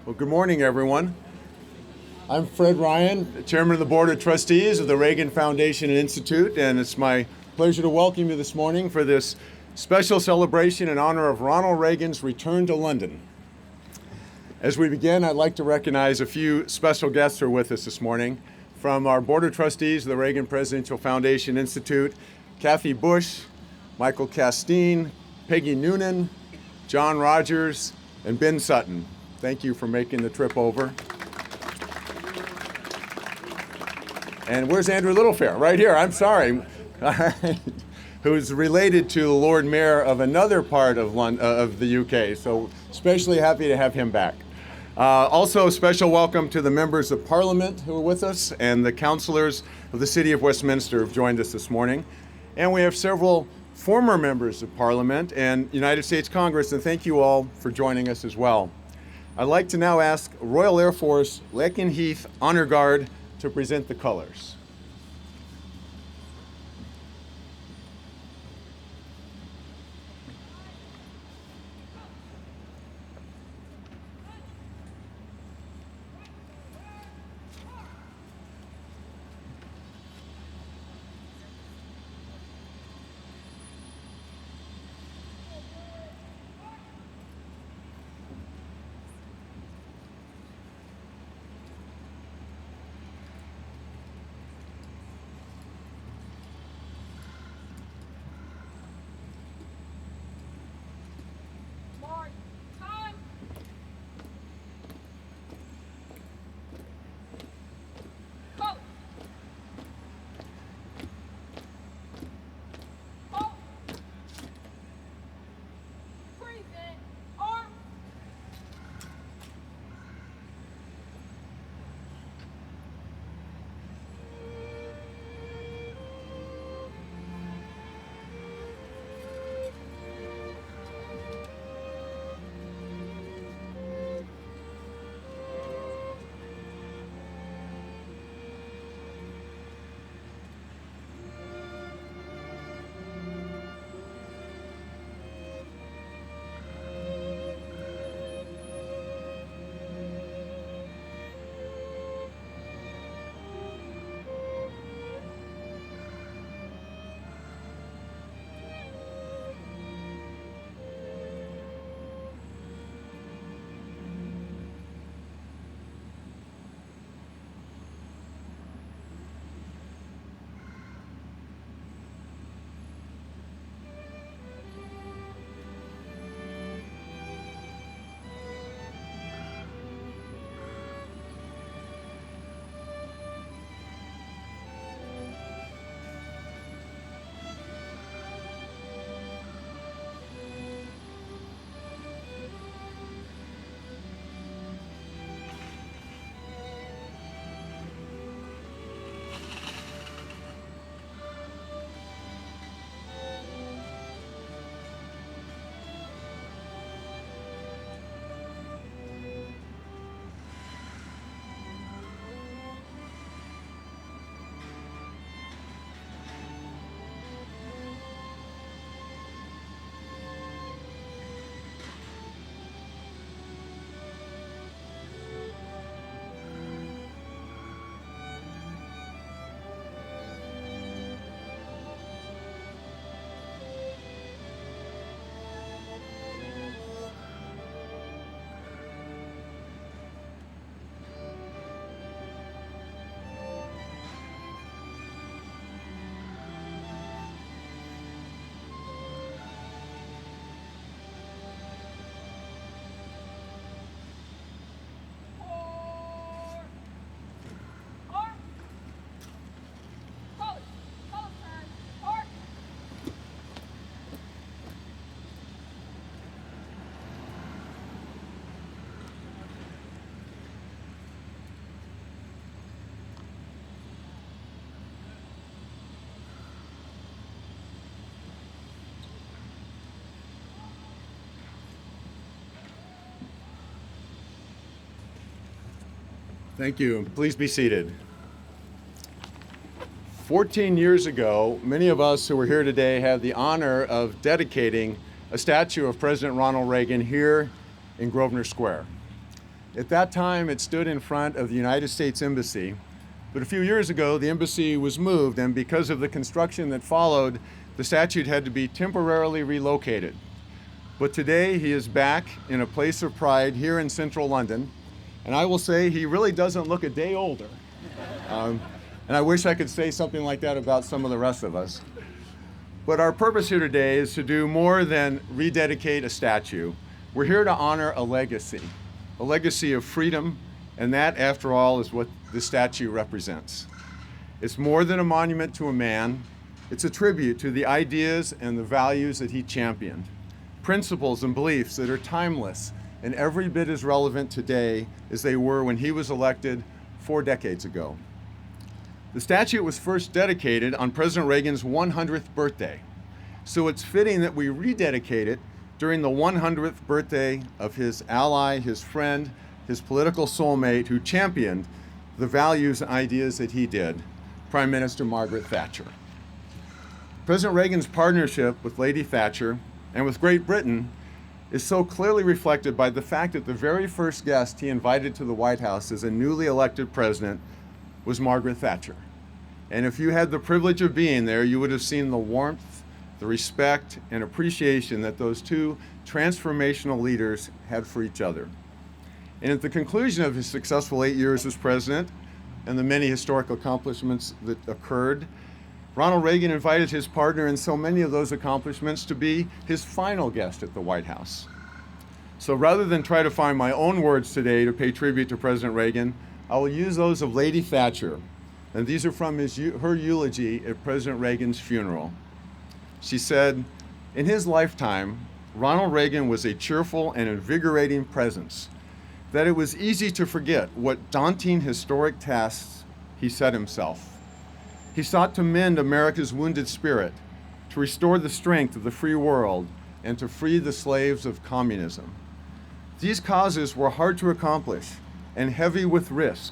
Well, good morning, everyone. I'm Fred Ryan, Chairman of the Board of Trustees of the Reagan Foundation and Institute, and it's my pleasure to welcome you this morning for this special celebration in honor of Ronald Reagan's return to London. As we begin, I'd like to recognize a few special guests who are with us this morning. From our Board of Trustees of the Reagan Presidential Foundation Institute, Kathy Bush, Michael Castine, Peggy Noonan, John Rogers, and Ben Sutton. Thank you for making the trip over. And where's Andrew Littlefair? Right here, I'm sorry. Who's related to the Lord Mayor of another part of the UK. So especially happy to have him back. Also, a special welcome to the members of Parliament who are with us and the councillors of the City of Westminster who've joined us this morning. And we have several former members of Parliament and United States Congress, and thank you all for joining us as well. I'd like to now ask Royal Air Force Lakenheath Honor Guard to present the colors. Thank you. Please be seated. 14 years ago, many of us who are here today have the honor of dedicating a statue of President Ronald Reagan here in Grosvenor Square. At that time, it stood in front of the United States Embassy, but a few years ago, the embassy was moved, and because of the construction that followed, the statue had to be temporarily relocated. But today, he is back in a place of pride here in central London, and I will say he really doesn't look a day older. And I wish I could say something like that about some of the rest of us. But our purpose here today is to do more than rededicate a statue. We're here to honor a legacy of freedom, and that, after all, is what the statue represents. It's more than a monument to a man. It's a tribute to the ideas and the values that he championed, principles and beliefs that are timeless and every bit as relevant today as they were when he was elected 4 decades ago. The statue was first dedicated on President Reagan's 100th birthday, so it's fitting that we rededicate it during the 100th birthday of his ally, his friend, his political soulmate who championed the values and ideas that he did, Prime Minister Margaret Thatcher. President Reagan's partnership with Lady Thatcher and with Great Britain is so clearly reflected by the fact that the very first guest he invited to the White House as a newly elected president was Margaret Thatcher. And if you had the privilege of being there, you would have seen the warmth, the respect, and appreciation that those two transformational leaders had for each other. And at the conclusion of his successful 8 years as president and the many historic accomplishments that occurred, Ronald Reagan invited his partner in so many of those accomplishments to be his final guest at the White House. So rather than try to find my own words today to pay tribute to President Reagan, I will use those of Lady Thatcher, and these are from her eulogy at President Reagan's funeral. She said, "In his lifetime, Ronald Reagan was a cheerful and invigorating presence, that it was easy to forget what daunting historic tasks he set himself. He sought to mend America's wounded spirit, to restore the strength of the free world, and to free the slaves of communism. These causes were hard to accomplish and heavy with risk,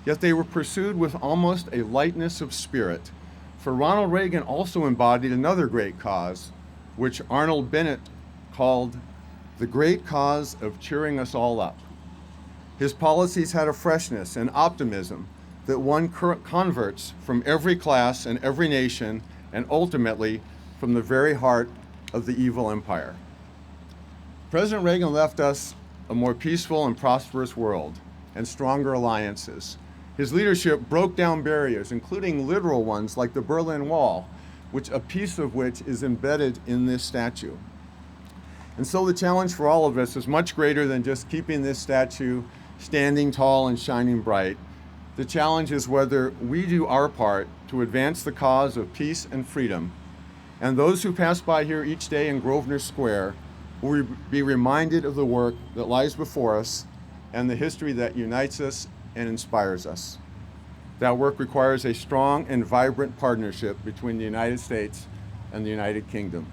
yet they were pursued with almost a lightness of spirit, for Ronald Reagan also embodied another great cause, which Arnold Bennett called the great cause of cheering us all up. His policies had a freshness and optimism that won converts from every class and every nation, and ultimately from the very heart of the evil empire. President Reagan left us a more peaceful and prosperous world and stronger alliances. His leadership broke down barriers, including literal ones like the Berlin Wall, a piece of which is embedded in this statue. And so the challenge for all of us is much greater than just keeping this statue standing tall and shining bright. The challenge is whether we do our part to advance the cause of peace and freedom, and those who pass by here each day in Grosvenor Square will be reminded of the work that lies before us and the history that unites us and inspires us. That work requires a strong and vibrant partnership between the United States and the United Kingdom.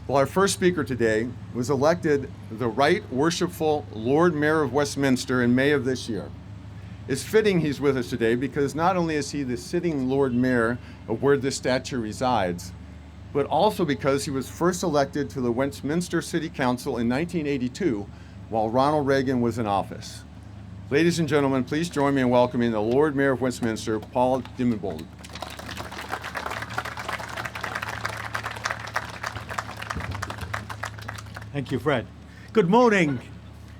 Well, our first speaker today was elected the Right Worshipful Lord Mayor of Westminster in May of this year. It's fitting he's with us today because not only is he the sitting Lord Mayor of where this statue resides, but also because he was first elected to the Westminster City Council in 1982 while Ronald Reagan was in office. Ladies and gentlemen, please join me in welcoming the Lord Mayor of Westminster, Paul Dimoldenberg. Thank you, Fred. Good morning,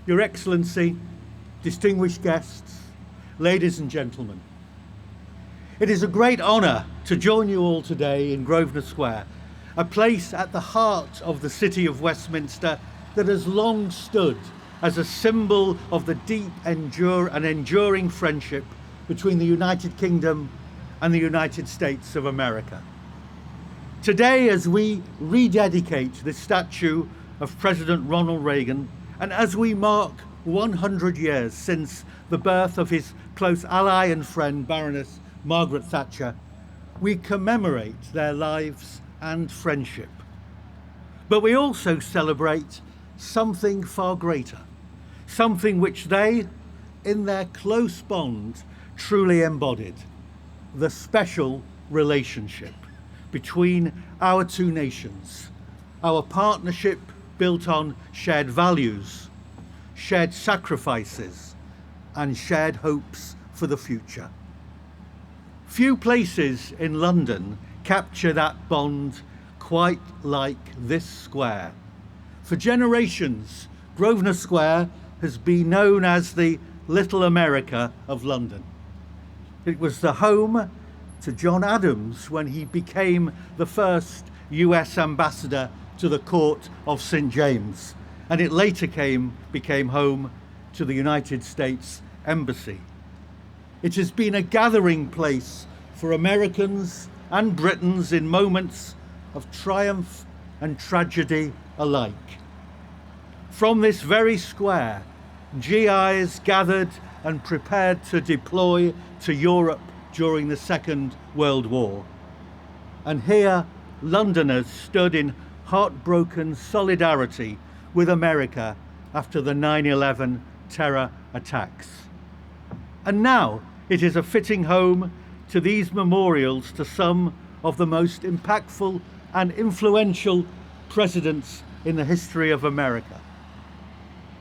Your Excellency, distinguished guests, ladies and gentlemen. It is a great honour to join you all today in Grosvenor Square, a place at the heart of the city of Westminster that has long stood as a symbol of the deep and enduring friendship between the United Kingdom and the United States of America. Today, as we rededicate the statue of President Ronald Reagan, and as we mark 100 years since the birth of his close ally and friend, Baroness Margaret Thatcher, we commemorate their lives and friendship. But we also celebrate something far greater, something which they, in their close bond, truly embodied: the special relationship between our two nations, our partnership built on shared values, shared sacrifices, and shared hopes for the future. Few places in London capture that bond quite like this square. For generations, Grosvenor Square has been known as the Little America of London. It was the home to John Adams when he became the first US ambassador to the court of St. James, and it later became home to the United States Embassy. It has been a gathering place for Americans and Britons in moments of triumph and tragedy alike. From this very square, GIs gathered and prepared to deploy to Europe during the Second World War. And here, Londoners stood in heartbroken solidarity with America after the 9/11 terror attacks. And now it is a fitting home to these memorials to some of the most impactful and influential presidents in the history of America.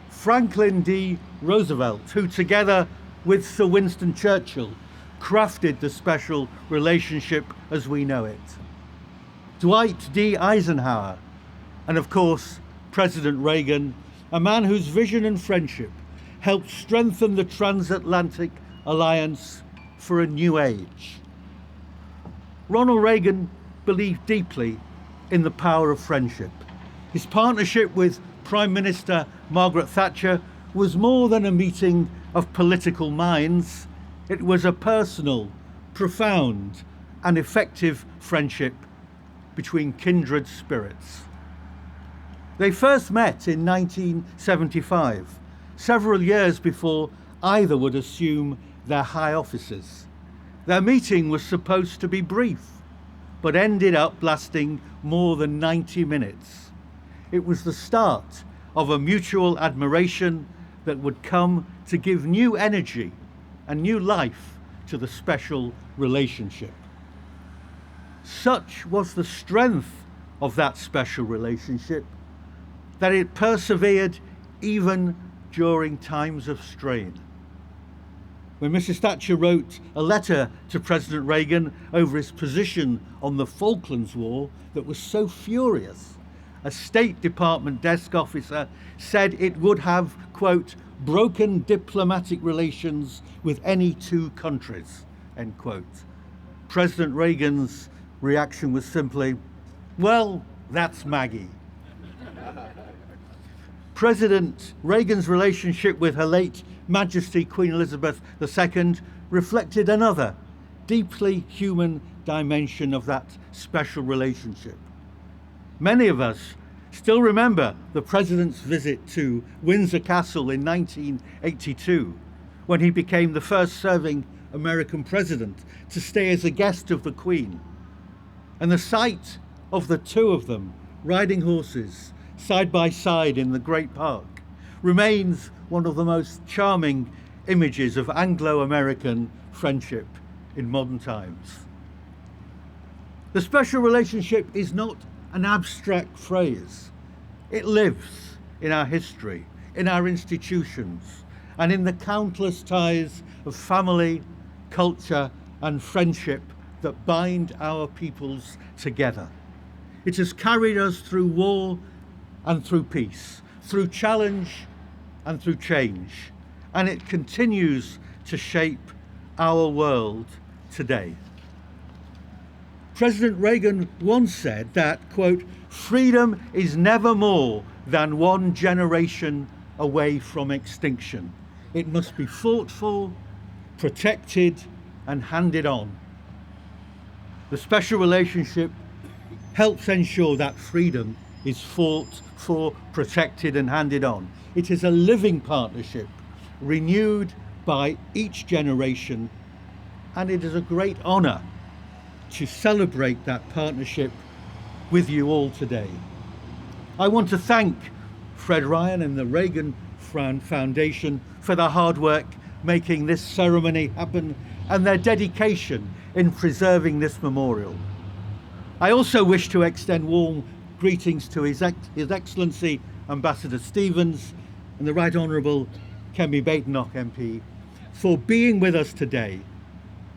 Franklin D. Roosevelt, who together with Sir Winston Churchill crafted the special relationship as we know it. Dwight D. Eisenhower, and of course, President Reagan, a man whose vision and friendship helped strengthen the transatlantic alliance for a new age. Ronald Reagan believed deeply in the power of friendship. His partnership with Prime Minister Margaret Thatcher was more than a meeting of political minds. It was a personal, profound, and effective friendship between kindred spirits. They first met in 1975, several years before either would assume their high offices. Their meeting was supposed to be brief, but ended up lasting more than 90 minutes. It was the start of a mutual admiration that would come to give new energy and new life to the special relationship. Such was the strength of that special relationship that it persevered even during times of strain. When Mrs. Thatcher wrote a letter to President Reagan over his position on the Falklands War that was so furious, a State Department desk officer said it would have, quote, broken diplomatic relations with any two countries, end quote. President Reagan's reaction was simply, well, that's Maggie. President Reagan's relationship with Her late Majesty Queen Elizabeth II reflected another deeply human dimension of that special relationship. Many of us still remember the President's visit to Windsor Castle in 1982, when he became the first serving American president to stay as a guest of the Queen. And the sight of the two of them riding horses side by side in the Great Park remains one of the most charming images of Anglo-American friendship in modern times. The special relationship is not an abstract phrase. It lives in our history, in our institutions, and in the countless ties of family, culture, and friendship that bind our peoples together. It has carried us through war and through peace, through challenge and through change, and it continues to shape our world today. President Reagan once said that, quote, freedom is never more than one generation away from extinction. It must be fought for, protected, and handed on. The special relationship helps ensure that freedom is fought for, protected, and handed on. It is a living partnership, renewed by each generation, and it is a great honour to celebrate that partnership with you all today. I want to thank Fred Ryan and the Reagan Foundation for their hard work making this ceremony happen and their dedication in preserving this memorial. I also wish to extend warm greetings to His Excellency Ambassador Stevens and the Right Honourable Kemi Badenoch MP for being with us today.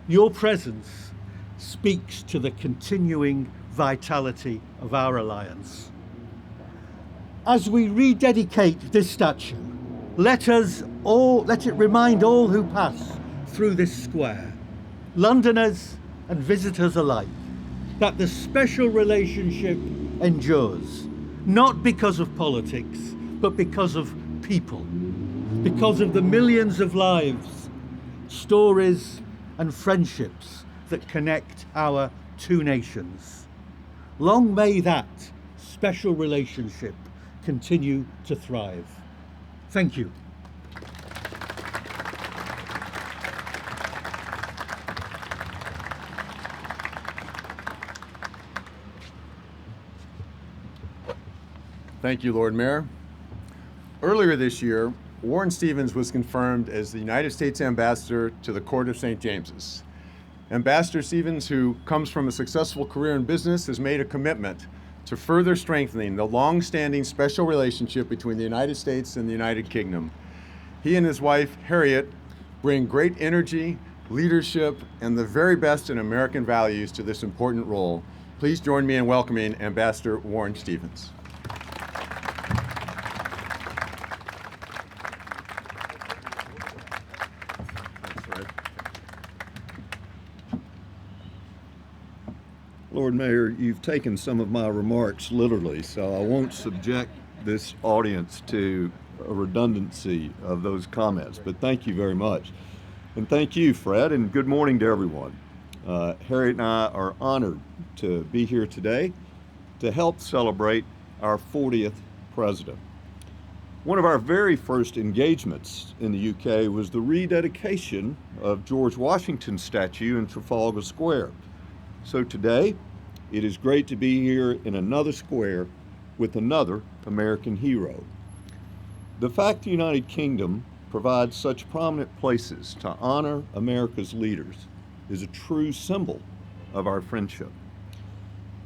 Your presence speaks to the continuing vitality of our alliance. As we rededicate this statue, let it remind all who pass through this square, Londoners and visitors alike, that the special relationship endures, not because of politics, but because of people, because of the millions of lives, stories and friendships that connect our two nations. Long may that special relationship continue to thrive. Thank you. Thank you, Lord Mayor. Earlier this year, Warren Stevens was confirmed as the United States Ambassador to the Court of St. James's. Ambassador Stevens, who comes from a successful career in business, has made a commitment to further strengthening the long-standing special relationship between the United States and the United Kingdom. He and his wife, Harriet, bring great energy, leadership, and the very best in American values to this important role. Please join me in welcoming Ambassador Warren Stevens. Lord Mayor, you've taken some of my remarks literally, so I won't subject this audience to a redundancy of those comments, but thank you very much. And thank you, Fred, and good morning to everyone. Harriet and I are honored to be here today to help celebrate our 40th president. One of our very first engagements in the UK was the rededication of George Washington's statue in Trafalgar Square. So today, it is great to be here in another square with another American hero. The fact the United Kingdom provides such prominent places to honor America's leaders is a true symbol of our friendship.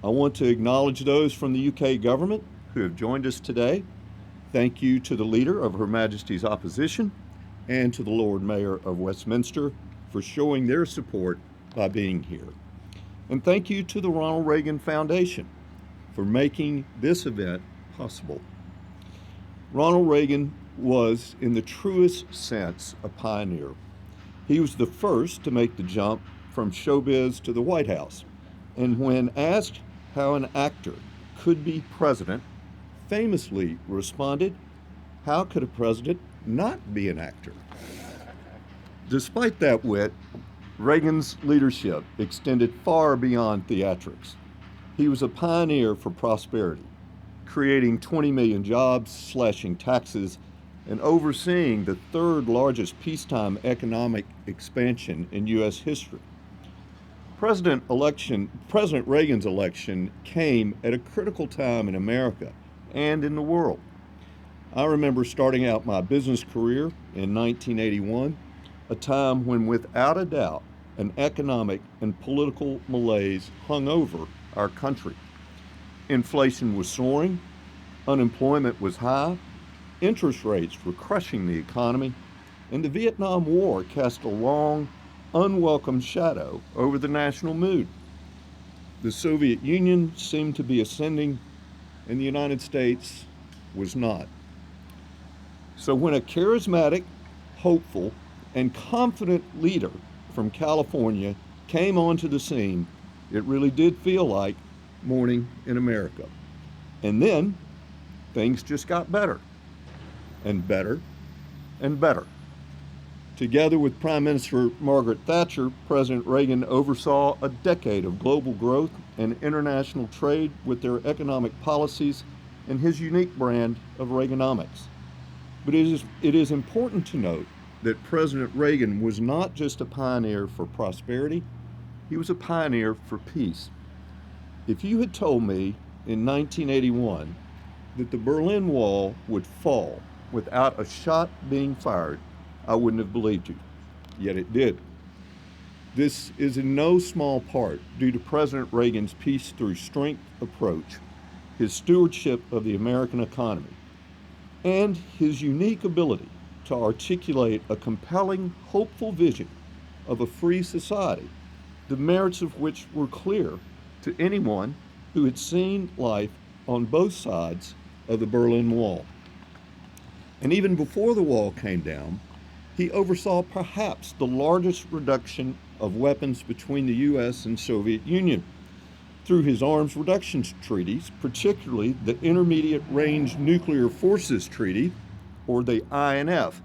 I want to acknowledge those from the UK government who have joined us today. Thank you to the Leader of Her Majesty's Opposition and to the Lord Mayor of Westminster for showing their support by being here. And thank you to the Ronald Reagan Foundation for making this event possible. Ronald Reagan was, in the truest sense, a pioneer. He was the first to make the jump from showbiz to the White House. And when asked how an actor could be president, famously responded, "How could a president not be an actor?" Despite that wit, Reagan's leadership extended far beyond theatrics. He was a pioneer for prosperity, creating 20 million jobs, slashing taxes, and overseeing the third largest peacetime economic expansion in U.S. history. President Reagan's election came at a critical time in America and in the world. I remember starting out my business career in 1981, a time when, without a doubt, an economic and political malaise hung over our country. Inflation was soaring, unemployment was high, interest rates were crushing the economy, and the Vietnam War cast a long, unwelcome shadow over the national mood. The Soviet Union seemed to be ascending, and the United States was not. So when a charismatic, hopeful, and confident leader from California came onto the scene, it really did feel like morning in America. And then things just got better and better and better. Together with Prime Minister Margaret Thatcher, President Reagan oversaw a decade of global growth and international trade with their economic policies and his unique brand of Reaganomics. But it is important to note that President Reagan was not just a pioneer for prosperity, he was a pioneer for peace. If you had told me in 1981 that the Berlin Wall would fall without a shot being fired, I wouldn't have believed you, yet it did. This is in no small part due to President Reagan's peace through strength approach, his stewardship of the American economy, and his unique ability to articulate a compelling, hopeful vision of a free society, the merits of which were clear to anyone who had seen life on both sides of the Berlin Wall. And even before the wall came down, he oversaw perhaps the largest reduction of weapons between the U.S. and Soviet Union through his arms reduction treaties, particularly the Intermediate Range Nuclear Forces Treaty, or the INF.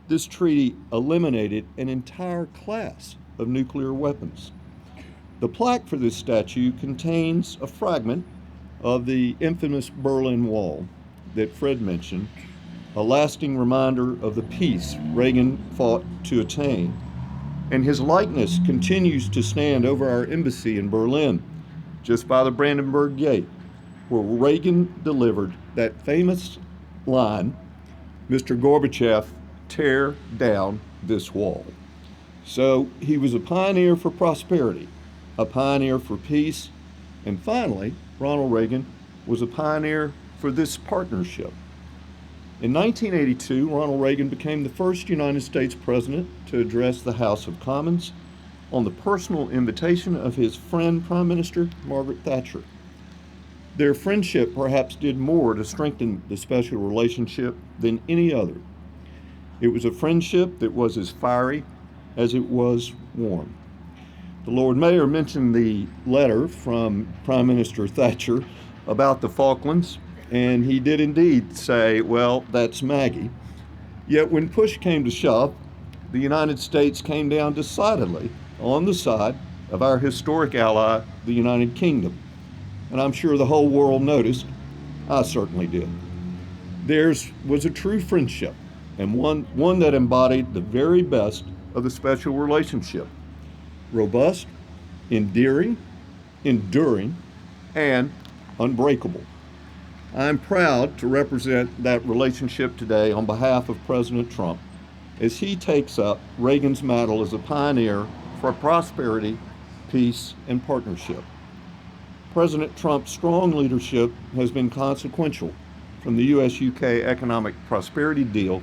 This treaty eliminated an entire class of nuclear weapons. The plaque for this statue contains a fragment of the infamous Berlin Wall that Fred mentioned, a lasting reminder of the peace Reagan fought to attain. And his likeness continues to stand over our embassy in Berlin, just by the Brandenburg Gate, where Reagan delivered that famous line, "Mr. Gorbachev, tear down this wall." So he was a pioneer for prosperity, a pioneer for peace, and finally, Ronald Reagan was a pioneer for this partnership. In 1982, Ronald Reagan became the first United States president to address the House of Commons on the personal invitation of his friend, Prime Minister Margaret Thatcher. Their friendship perhaps did more to strengthen the special relationship than any other. It was a friendship that was as fiery as it was warm. The Lord Mayor mentioned the letter from Prime Minister Thatcher about the Falklands, and he did indeed say, well, that's Maggie. Yet when push came to shove, the United States came down decidedly on the side of our historic ally, the United Kingdom. And I'm sure the whole world noticed. I certainly did. Theirs was a true friendship, and one that embodied the very best of the special relationship. Robust, endearing, enduring, and unbreakable. I'm proud to represent that relationship today on behalf of President Trump as he takes up Reagan's mantle as a pioneer for prosperity, peace, and partnership. President Trump's strong leadership has been consequential, from the U.S.-UK economic prosperity deal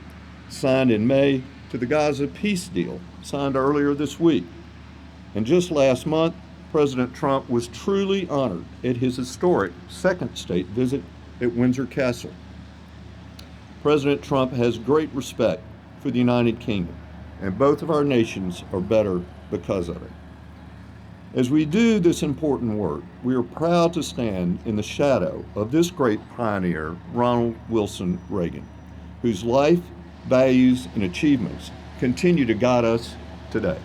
signed in May to the Gaza peace deal signed earlier this week. And just last month, President Trump was truly honored at his historic second state visit at Windsor Castle. President Trump has great respect for the United Kingdom, and both of our nations are better because of it. As we do this important work, we are proud to stand in the shadow of this great pioneer, Ronald Wilson Reagan, whose life, values, and achievements continue to guide us today.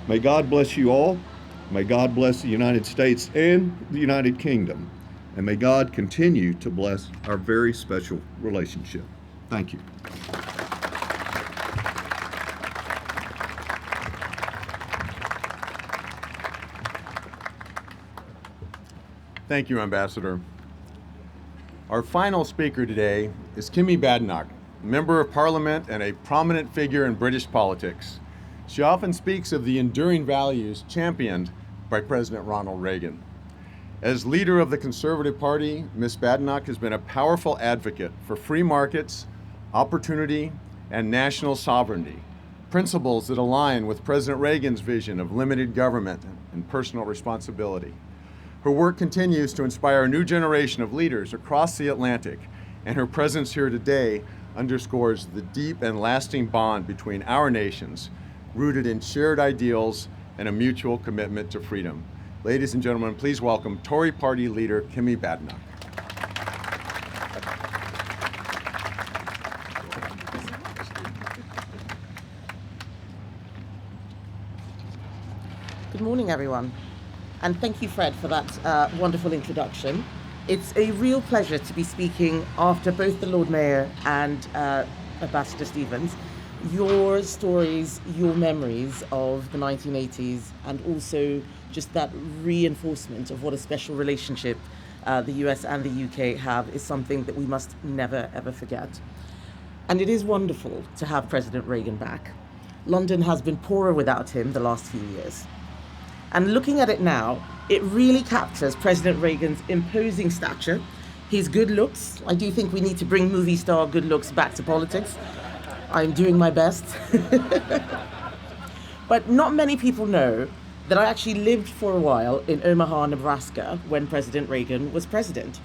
May God bless you all. May God bless the United States and the United Kingdom. And may God continue to bless our very special relationship. Thank you. Thank you, Ambassador. Our final speaker today is Kemi Badenoch, Member of Parliament and a prominent figure in British politics. She often speaks of the enduring values championed by President Ronald Reagan. As leader of the Conservative Party, Ms. Badenoch has been a powerful advocate for free markets, opportunity, and national sovereignty, principles that align with President Reagan's vision of limited government and personal responsibility. Her work continues to inspire a new generation of leaders across the Atlantic, and her presence here today underscores the deep and lasting bond between our nations, rooted in shared ideals and a mutual commitment to freedom. Ladies and gentlemen, please welcome Tory Party leader Kemi Badenoch. Good morning, everyone. And thank you, Fred, for that wonderful introduction. It's a real pleasure to be speaking after both the Lord Mayor and Ambassador Stevens. Your stories, your memories of the 1980s, and also just that reinforcement of what a special relationship the US and the UK have is something that we must never, ever forget. And it is wonderful to have President Reagan back. London has been poorer without him the last few years. And looking at it now, it really captures President Reagan's imposing stature, his good looks. I do think we need to bring movie star good looks back to politics. I'm doing my best. But not many people know that I actually lived for a while in Omaha, Nebraska, when President Reagan was president.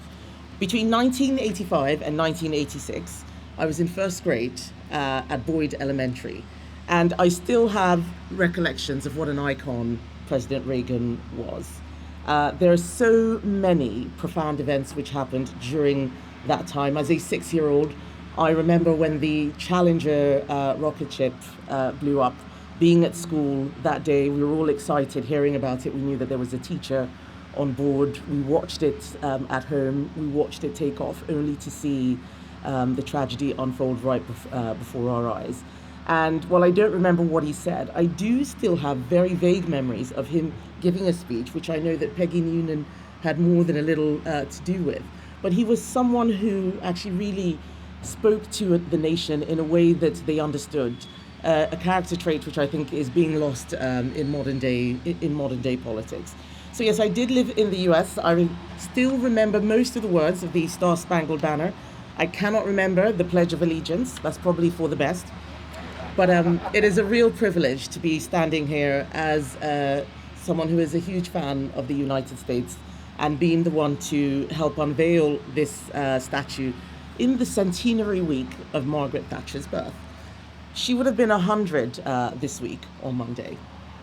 Between 1985 and 1986, I was in first grade at Boyd Elementary, and I still have recollections of what an icon President Reagan was. There are so many profound events which happened during that time. As a 6-year-old, I remember when the Challenger rocket ship blew up. Being at school that day, we were all excited hearing about it. We knew that there was a teacher on board. We watched it at home. We watched it take off, only to see the tragedy unfold right before our eyes. And while I don't remember what he said, I do still have very vague memories of him giving a speech, which I know that Peggy Noonan had more than a little to do with. But he was someone who actually really spoke to the nation in a way that they understood. A character trait which I think is being lost in modern day politics. So yes, I did live in the US. I still remember most of the words of the Star Spangled Banner. I cannot remember the Pledge of Allegiance. That's probably for the best. But it is a real privilege to be standing here as someone who is a huge fan of the United States and being the one to help unveil this statue in the centenary week of Margaret Thatcher's birth. She would have been 100 this week on Monday.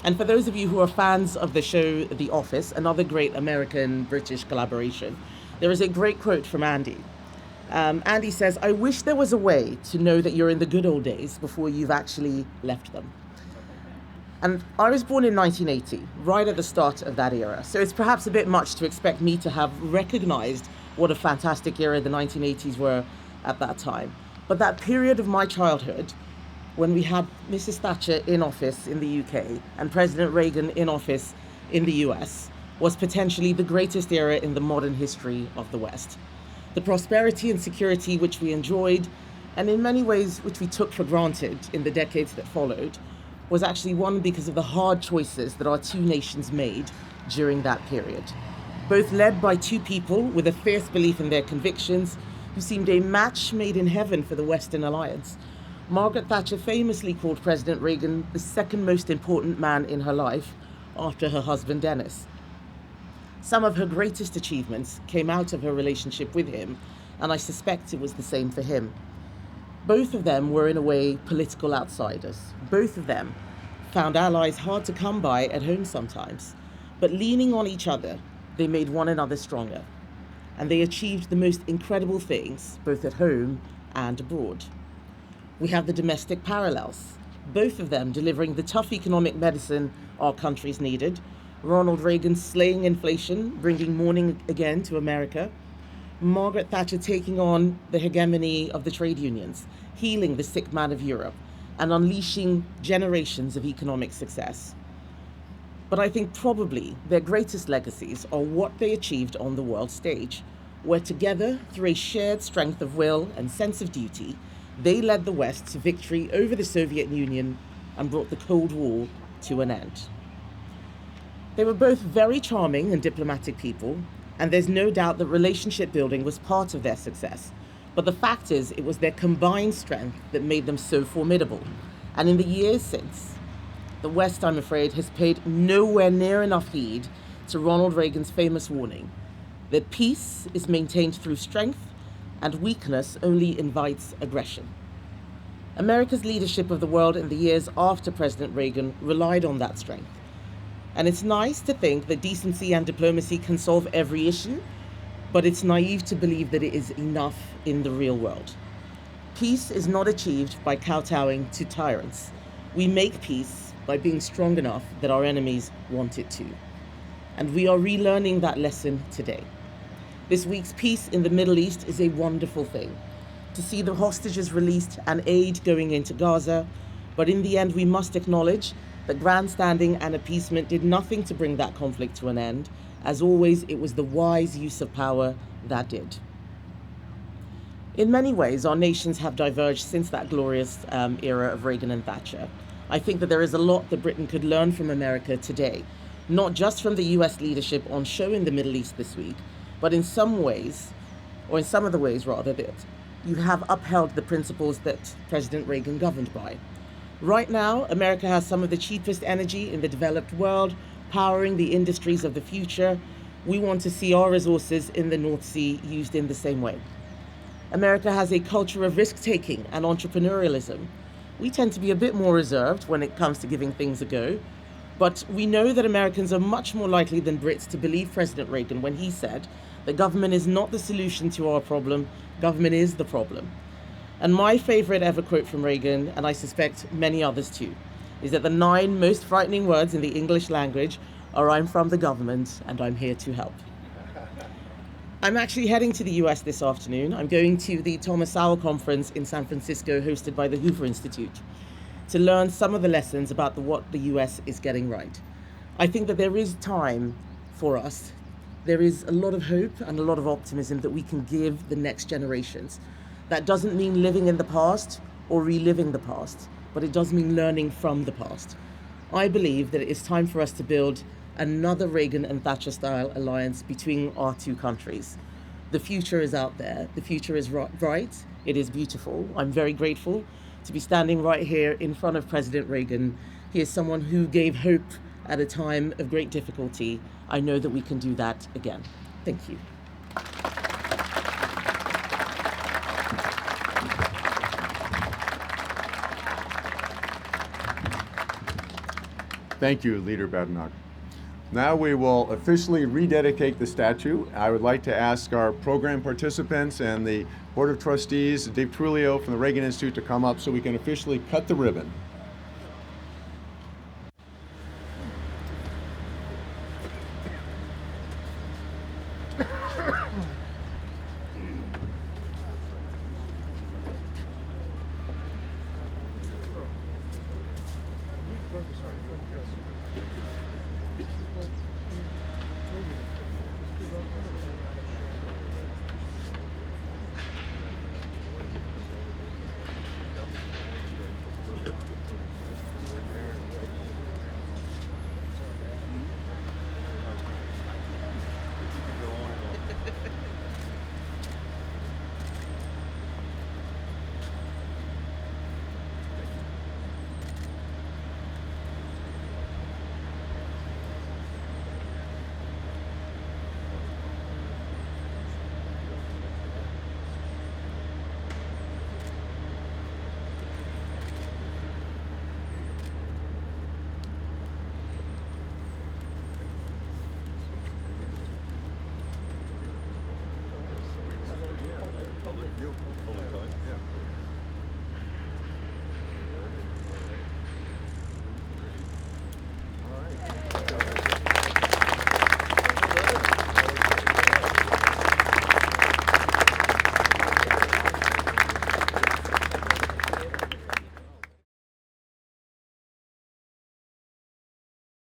And for those of you who are fans of the show The Office, another great American-British collaboration, there is a great quote from Andy. Andy says, "I wish there was a way to know that you're in the good old days before you've actually left them." And I was born in 1980, right at the start of that era. So it's perhaps a bit much to expect me to have recognized what a fantastic era the 1980s were at that time. But that period of my childhood, when we had Mrs. Thatcher in office in the UK and President Reagan in office in the US, was potentially the greatest era in the modern history of the West. The prosperity and security which we enjoyed, and in many ways which we took for granted in the decades that followed, was actually won because of the hard choices that our two nations made during that period. Both led by two people with a fierce belief in their convictions, who seemed a match made in heaven for the Western Alliance. Margaret Thatcher famously called President Reagan the second most important man in her life after her husband Dennis. Some of her greatest achievements came out of her relationship with him, and I suspect it was the same for him. Both of them were in a way political outsiders. Both of them found allies hard to come by at home sometimes, but leaning on each other, they made one another stronger. And they achieved the most incredible things, both at home and abroad. We have the domestic parallels, both of them delivering the tough economic medicine our countries needed. Ronald Reagan slaying inflation, bringing morning again to America. Margaret Thatcher taking on the hegemony of the trade unions, healing the sick man of Europe, and unleashing generations of economic success. But I think probably their greatest legacies are what they achieved on the world stage, where together, through a shared strength of will and sense of duty, they led the West to victory over the Soviet Union and brought the Cold War to an end. They were both very charming and diplomatic people, and there's no doubt that relationship building was part of their success. But the fact is, it was their combined strength that made them so formidable. And in the years since, the West, I'm afraid, has paid nowhere near enough heed to Ronald Reagan's famous warning that peace is maintained through strength and weakness only invites aggression. America's leadership of the world in the years after President Reagan relied on that strength. And it's nice to think that decency and diplomacy can solve every issue, but it's naive to believe that it is enough in the real world. Peace is not achieved by kowtowing to tyrants. We make peace by being strong enough that our enemies want it to. And we are relearning that lesson today. This week's peace in the Middle East is a wonderful thing. To see the hostages released and aid going into Gaza, but in the end we must acknowledge that grandstanding and appeasement did nothing to bring that conflict to an end. As always, it was the wise use of power that did. In many ways, our nations have diverged since that glorious era of Reagan and Thatcher. I think that there is a lot that Britain could learn from America today, not just from the US leadership on show in the Middle East this week, but in some ways, or in some of the ways rather, that you have upheld the principles that President Reagan governed by. Right now, America has some of the cheapest energy in the developed world, powering the industries of the future. We want to see our resources in the North Sea used in the same way. America has a culture of risk-taking and entrepreneurialism. We tend to be a bit more reserved when it comes to giving things a go, but we know that Americans are much more likely than Brits to believe President Reagan when he said that government is not the solution to our problem, government is the problem. And my favorite ever quote from Reagan, and I suspect many others too, is that the 9 most frightening words in the English language are "I'm from the government and I'm here to help." I'm actually heading to the US this afternoon. I'm going to the Thomas Sowell conference in San Francisco hosted by the Hoover Institute to learn some of the lessons about what the US is getting right. I think that there is time for us. There is a lot of hope and a lot of optimism that we can give the next generations. That doesn't mean living in the past or reliving the past, but it does mean learning from the past. I believe that it is time for us to build another Reagan and Thatcher style alliance between our two countries. The future is out there. The future is bright. It is beautiful. I'm very grateful to be standing right here in front of President Reagan. He is someone who gave hope at a time of great difficulty. I know that we can do that again. Thank you. Thank you, Leader Badenoch. Now we will officially rededicate the statue. I would like to ask our program participants and the Board of Trustees, Dave Trulio from the Reagan Institute, to come up so we can officially cut the ribbon.